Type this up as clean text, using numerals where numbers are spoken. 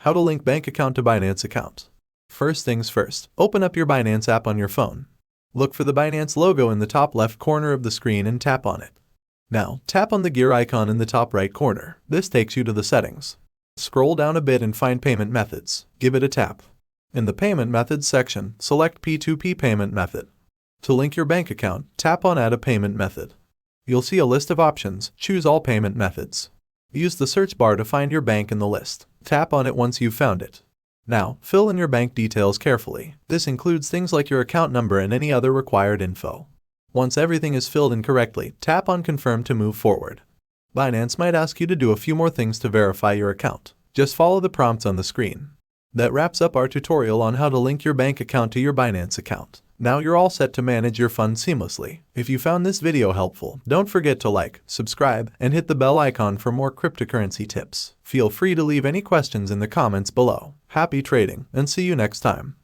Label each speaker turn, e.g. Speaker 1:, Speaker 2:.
Speaker 1: How to link bank account to Binance account. First things first, open up your Binance app on your phone. Look for the Binance logo in the top left corner of the screen and tap on it. Now, tap on the gear icon in the top right corner. This takes you to the settings. Scroll down a bit and find Payment Methods. Give it a tap. In the Payment Methods section, select P2P payment method. To link your bank account, tap on Add a payment method. You'll see a list of options. Choose all payment methods. Use the search bar to find your bank in the list. Tap on it once you've found it. Now, fill in your bank details carefully. This includes things like your account number and any other required info. Once everything is filled in correctly, tap on Confirm to move forward. Binance might ask you to do a few more things to verify your account. Just follow the prompts on the screen. That wraps up our tutorial on how to link your bank account to your Binance account. Now you're all set to manage your funds seamlessly. If you found this video helpful, don't forget to like, subscribe, and hit the bell icon for more cryptocurrency tips. Feel free to leave any questions in the comments below. Happy trading, and see you next time.